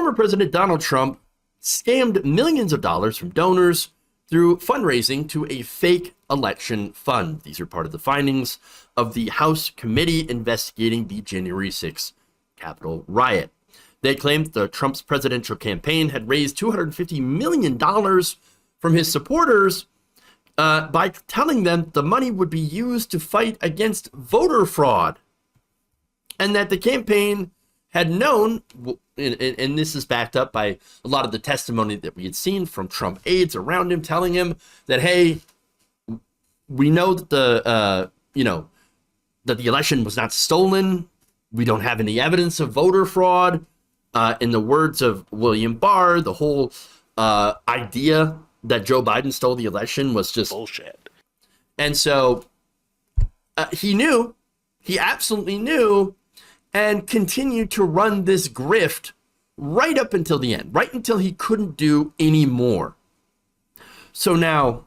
former President Donald Trump scammed millions of dollars from donors through fundraising to a fake election fund. These are part of the findings of the House committee investigating the January 6th Capitol riot. They claimed that Trump's presidential campaign had raised $250 million from his supporters by telling them the money would be used to fight against voter fraud, and that the campaign had known, and this is backed up by a lot of the testimony that we had seen from Trump aides around him, telling him that, hey, we know that that the election was not stolen. We don't have any evidence of voter fraud. In the words of William Barr, the whole idea that Joe Biden stole the election was just bullshit. And so he absolutely knew, and continued to run this grift right up until the end, right until he couldn't do any more. So now,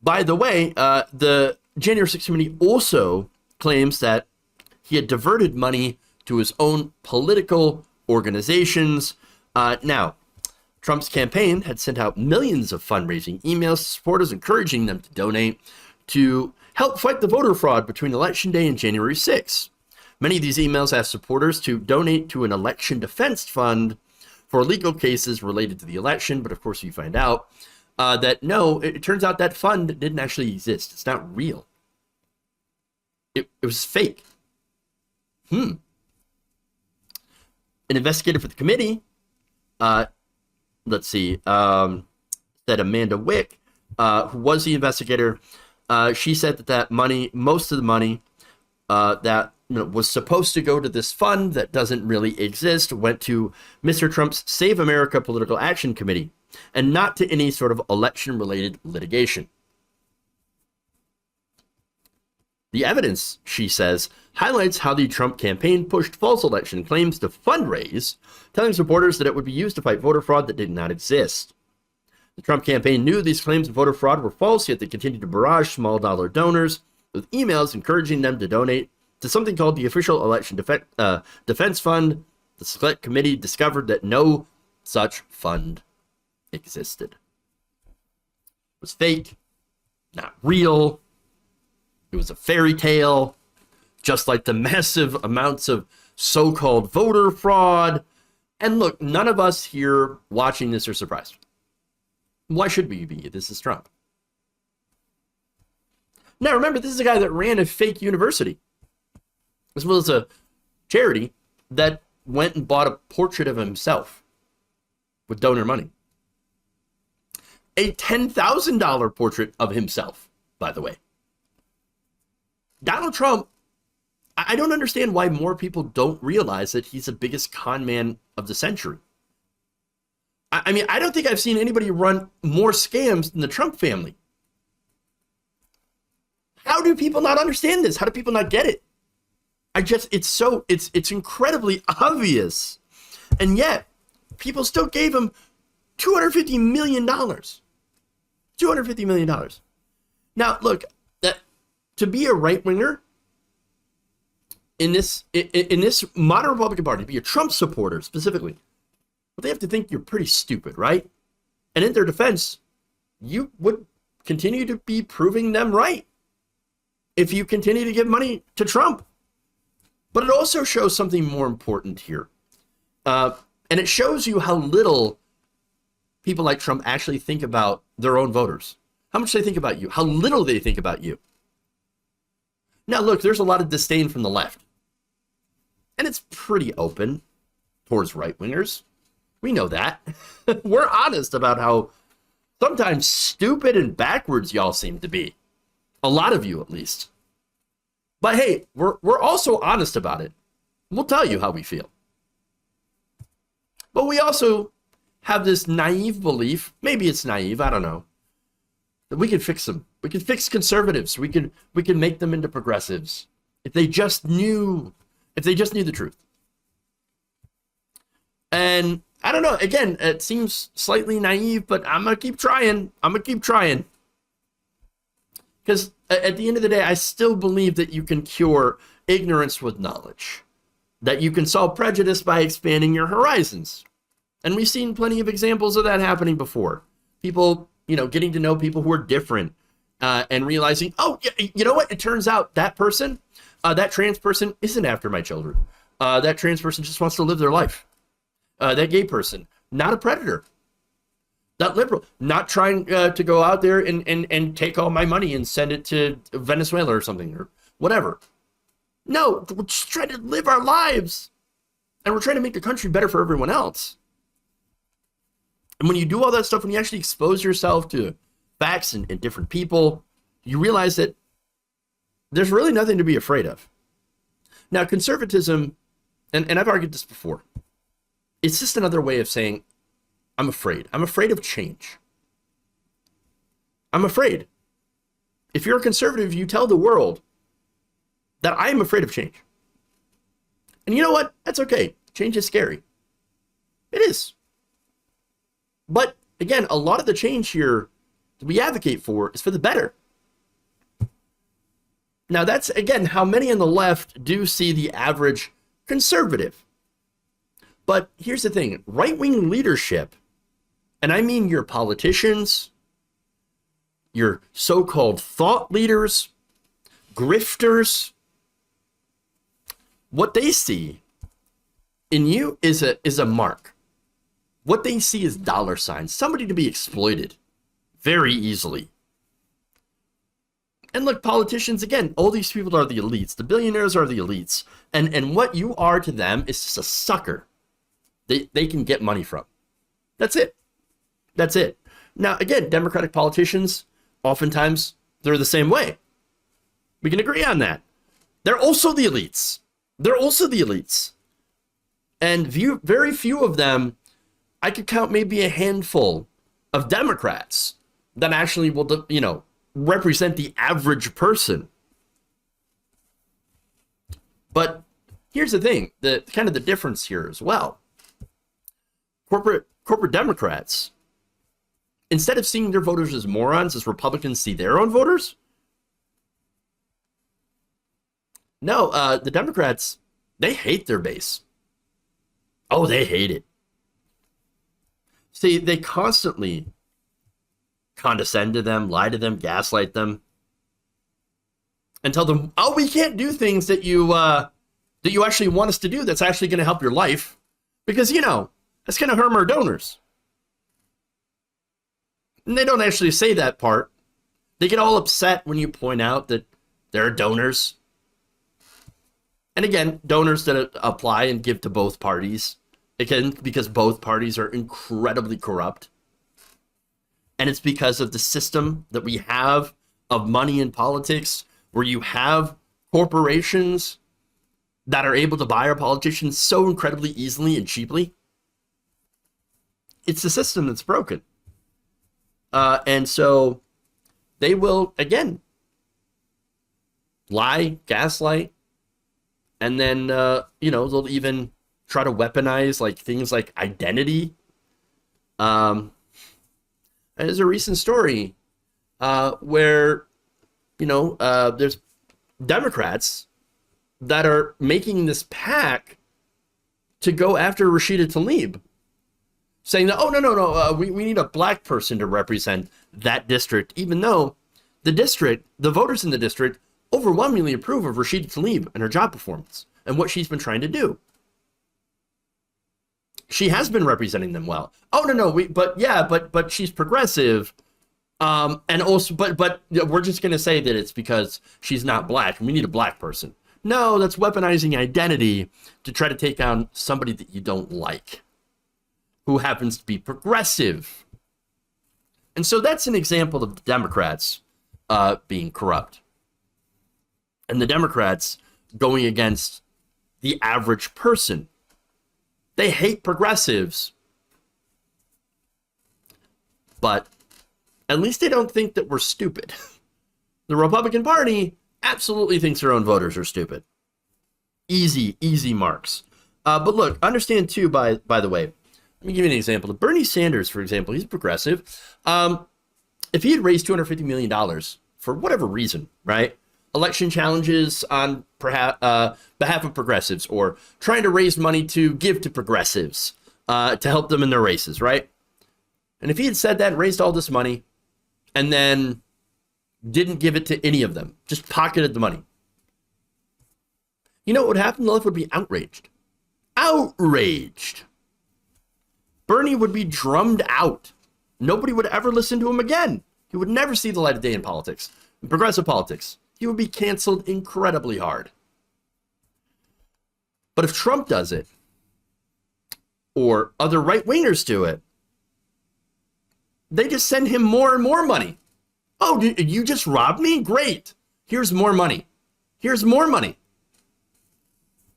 by the way, the January 6th committee also claims that he had diverted money to his own political organizations. Now, Trump's campaign had sent out millions of fundraising emails to supporters, encouraging them to donate to help fight the voter fraud between Election Day and January 6th. Many of these emails asked supporters to donate to an election defense fund for legal cases related to the election. But of course, you find out that no, it turns out that fund didn't actually exist. It's not real. It was fake. An investigator for the committee, said Amanda Wick, who was the investigator, she said that money, most of the money that was supposed to go to this fund that doesn't really exist, went to Mr. Trump's Save America Political Action Committee, and not to any sort of election-related litigation. The evidence, she says, highlights how the Trump campaign pushed false election claims to fundraise, telling supporters that it would be used to fight voter fraud that did not exist. The Trump campaign knew these claims of voter fraud were false, yet they continued to barrage small dollar donors with emails encouraging them to donate to something called the Official Election Defense Fund. The select committee discovered that no such fund existed. It was fake, not real. It was a fairy tale, just like the massive amounts of so-called voter fraud. And look, none of us here watching this are surprised. Why should we be? This is Trump. Now, remember, this is a guy that ran a fake university, as well as a charity that went and bought a portrait of himself with donor money. A $10,000 portrait of himself, by the way. Donald Trump, I don't understand why more people don't realize that he's the biggest con man of the century. I mean, I don't think I've seen anybody run more scams than the Trump family. How do people not understand this? How do people not get it? It's incredibly obvious. And yet, people still gave him $250 million. $250 million. Now, look, to be a right-winger in this modern Republican Party, to be a Trump supporter specifically, well, they have to think you're pretty stupid, right? And in their defense, you would continue to be proving them right if you continue to give money to Trump. But it also shows something more important here. And it shows you how little people like Trump actually think about their own voters. How much they think about you. How little they think about you. Now, look, there's a lot of disdain from the left. And it's pretty open towards right-wingers. We know that. We're honest about how sometimes stupid and backwards y'all seem to be. A lot of you, at least. But hey, we're also honest about it. We'll tell you how we feel. But we also have this naive belief, maybe it's naive, I don't know, that we can fix them. We can fix conservatives. We can make them into progressives. If they just knew the truth. And I don't know, again, it seems slightly naive, but I'm going to keep trying. Because at the end of the day, I still believe that you can cure ignorance with knowledge. that you can solve prejudice by expanding your horizons. And we've seen plenty of examples of that happening before. People, getting to know people who are different and realizing, oh, you know what? It turns out that person, that trans person isn't after my children. That trans person just wants to live their life. That gay person, not a predator. That liberal, not trying to go out there and take all my money and send it to Venezuela or something or whatever. No, we're just trying to live our lives. And we're trying to make the country better for everyone else. And when you do all that stuff, when you actually expose yourself to facts and different people, you realize that there's really nothing to be afraid of. Now, conservatism, and I've argued this before, it's just another way of saying, I'm afraid. I'm afraid of change. I'm afraid. If you're a conservative, you tell the world that I am afraid of change. And you know what? That's okay. Change is scary. It is. But again, a lot of the change here that we advocate for is for the better. Now, that's, again, how many on the left do see the average conservative. But here's the thing. Right-wing leadership, and I mean your politicians, your so-called thought leaders, grifters, what they see in you is a mark. What they see is dollar signs, somebody to be exploited very easily. And look, politicians, again, all these people are the elites. The billionaires are the elites. And what you are to them is just a sucker they can get money from. That's it. That's it. Now, again, Democratic politicians, oftentimes, they're the same way. We can agree on that. They're also the elites. They're also the elites. And very few of them, I could count maybe a handful of Democrats that actually will, represent the average person. But here's the thing, the difference here as well. Corporate Democrats, instead of seeing their voters as morons, as Republicans see their own voters, no, the Democrats, they hate their base. Oh, they hate it. See, they constantly condescend to them, lie to them, gaslight them, and tell them, oh, we can't do things that you actually want us to do that's actually going to help your life, because, that's going to harm our donors. And they don't actually say that part. They get all upset when you point out that there are donors. And again, donors that apply and give to both parties. Again, because both parties are incredibly corrupt. And it's because of the system that we have of money in politics, where you have corporations that are able to buy our politicians so incredibly easily and cheaply. It's the system that's broken. And so they will, again, lie, gaslight, and then, they'll even try to weaponize things like identity. There's a recent story where, there's Democrats that are making this pact to go after Rashida Tlaib, saying that, oh, no, we need a black person to represent that district, even though the voters in the district overwhelmingly approve of Rashida Tlaib and her job performance and what she's been trying to do. She has been representing them well. Oh, no, but she's progressive. And also, but we're just going to say that it's because she's not black and we need a black person. No, that's weaponizing identity to try to take on somebody that you don't like, who happens to be progressive. And so that's an example of the Democrats being corrupt. And the Democrats going against the average person. They hate progressives. But at least they don't think that we're stupid. The Republican Party absolutely thinks their own voters are stupid. Easy marks. But look, understand too, by the way, let me give you an example. Bernie Sanders, for example, he's progressive. If he had raised $250 million for whatever reason, right? election challenges on perhaps behalf of progressives, or trying to raise money to give to progressives to help them in their races, right? And if he had said that and raised all this money and then didn't give it to any of them, just pocketed the money, you know what would happen? The left would be outraged. Outraged. Bernie would be drummed out. Nobody would ever listen to him again. He would never see the light of day in politics, in progressive politics. He would be canceled incredibly hard. But if Trump does it, or other right-wingers do it, they just send him more and more money. Oh, you just robbed me? Great. Here's more money. Here's more money.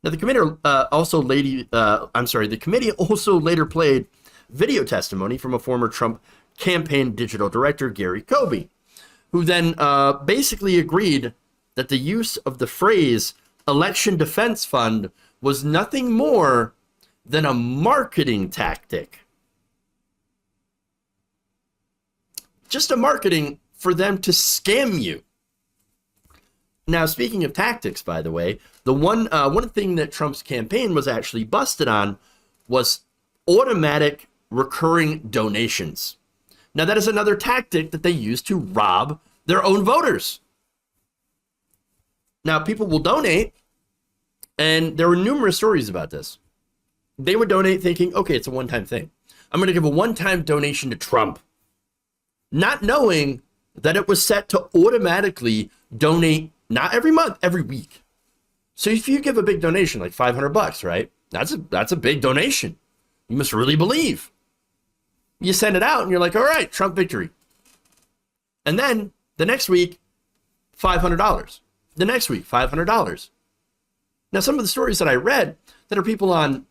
Now, the committee the committee also later played video testimony from a former Trump campaign digital director, Gary Kobe, who then basically agreed that the use of the phrase election defense fund was nothing more than a marketing tactic. Just a marketing for them to scam you. Now, speaking of tactics, by the way, the one thing that Trump's campaign was actually busted on was automatic recurring donations. Now, that is another tactic that they use to rob their own voters. Now, people will donate, and there were numerous stories about this. They would donate thinking, okay, it's a one-time thing. I'm going to give a one-time donation to Trump, not knowing that it was set to automatically donate not every month, every week. So if you give a big donation, like $500, right? That's a big donation. You must really believe. You send it out and you're like, all right, Trump victory. And then the next week, $500. The next week, $500. Now, some of the stories that I read that are people on,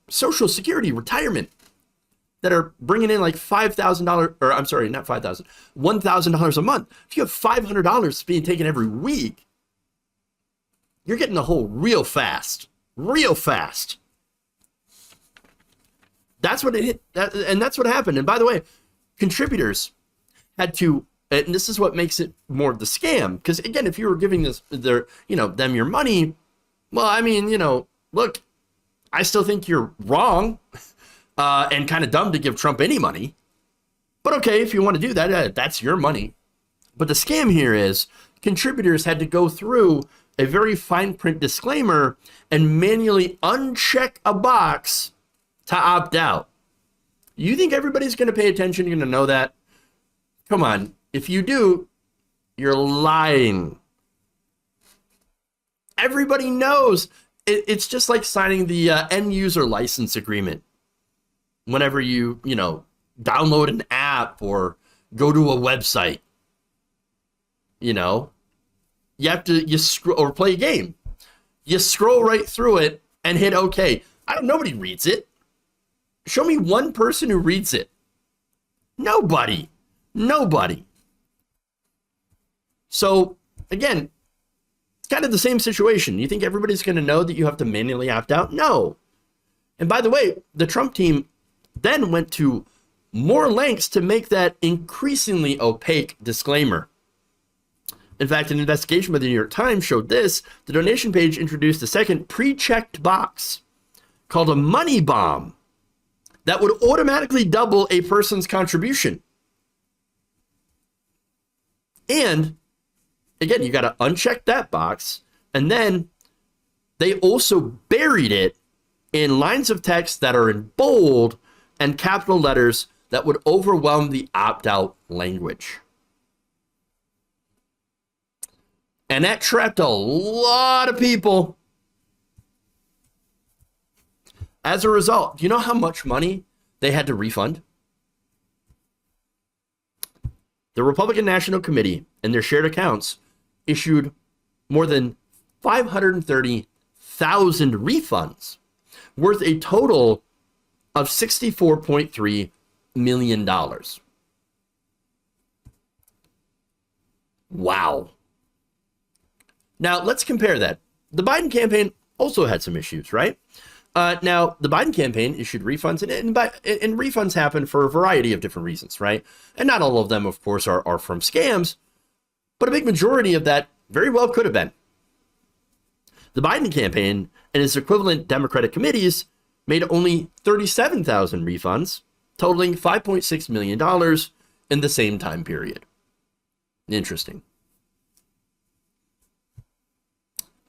Social Security, retirement, that are bringing in like $5,000, or I'm sorry, not $5,000, $1,000 a month. If you have $500 being taken every week, you're getting the hole real fast, real fast. That's what it hit, and that's what happened. And by the way, contributors had to, and this is what makes it more of the scam. Because again, if you were giving them your money, well, I mean, look, I still think you're wrong. And kind of dumb to give Trump any money. But okay, if you want to do that, that's your money. But the scam here is contributors had to go through a very fine print disclaimer and manually uncheck a box to opt out. You think everybody's going to pay attention? You're going to know that? Come on. If you do, you're lying. Everybody knows. It's just like signing the end user license agreement. Whenever you download an app or go to a website, you have to, scroll or play a game. You scroll right through it and hit OK. Nobody reads it. Show me one person who reads it. Nobody. So again, it's kind of the same situation. You think everybody's going to know that you have to manually opt out? No. And by the way, the Trump team then went to more lengths to make that increasingly opaque disclaimer. In fact, an investigation by the New York Times showed this. The donation page introduced a second pre-checked box called a money bomb that would automatically double a person's contribution. And again, you got to uncheck that box. And then they also buried it in lines of text that are in bold and capital letters that would overwhelm the opt-out language. And that trapped a lot of people. As a result, do you know how much money they had to refund? The Republican National Committee and their shared accounts issued more than 530,000 refunds, worth a total of $64.3 million. Wow. Now, let's compare that. The Biden campaign also had some issues, right? Now, the Biden campaign issued refunds, and refunds happen for a variety of different reasons, right? And not all of them, of course, are from scams, but a big majority of that Very well could have been. The Biden campaign and its equivalent Democratic committees made only 37,000 refunds, totaling $5.6 million in the same time period. Interesting.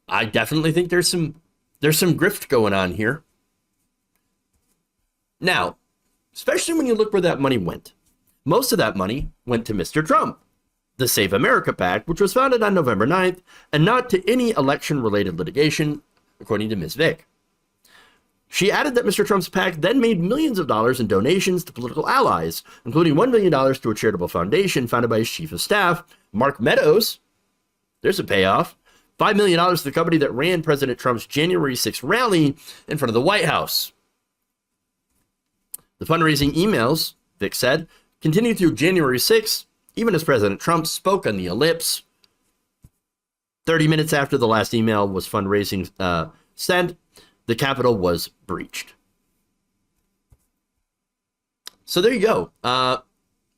I definitely think there's some grift going on here. Now, especially when you look where that money went. Most of that money went to Mr. Trump, the Save America PAC, which was founded on November 9th, and not to any election-related litigation, according to Ms. Vick. She added that Mr. Trump's PAC then made millions of dollars in donations to political allies, including $1 million to a charitable foundation founded by his chief of staff, Mark Meadows. There's a payoff. $5 million to the company that ran President Trump's January 6th rally in front of the White House. The fundraising emails, Vick said, continued through January 6th, even as President Trump spoke on the ellipse. 30 minutes after the last email was fundraising sent, the Capitol was breached. So there you go.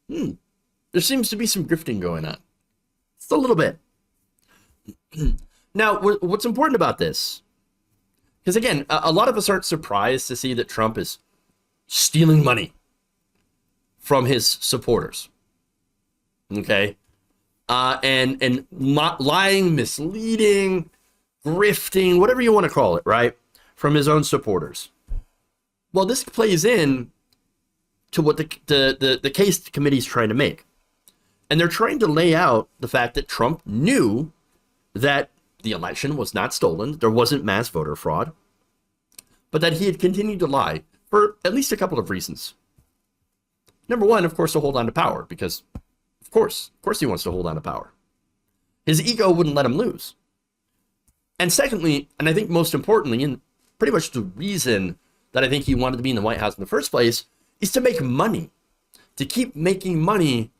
There seems to be some grifting going on. Just a little bit. Now, what's important about this? Because again, a lot of us aren't surprised to see that Trump is stealing money from his supporters. Okay? And lying, misleading, grifting, whatever you want to call it, right? From his own supporters. Well, this plays in to what the case the committee's trying to make. And they're trying to lay out the fact that Trump knew that the election was not stolen, there wasn't mass voter fraud, but that he had continued to lie for at least a couple of reasons. Number one, of course, to hold on to power, because of course he wants to hold on to power. His ego wouldn't let him lose. And secondly, and I think most importantly, and pretty much the reason that I think he wanted to be in the White House in the first place, is to make money, to keep making money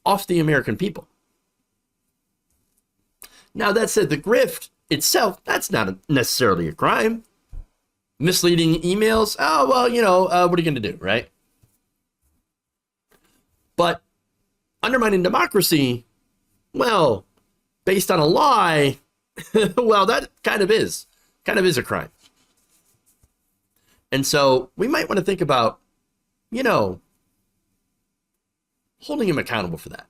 off the American people. Now, that said, the grift itself, that's not necessarily a crime. Misleading emails, oh, well, what are you going to do, right? But undermining democracy, well, based on a lie, well, that kind of is a crime. And so we might want to think about, holding him accountable for that.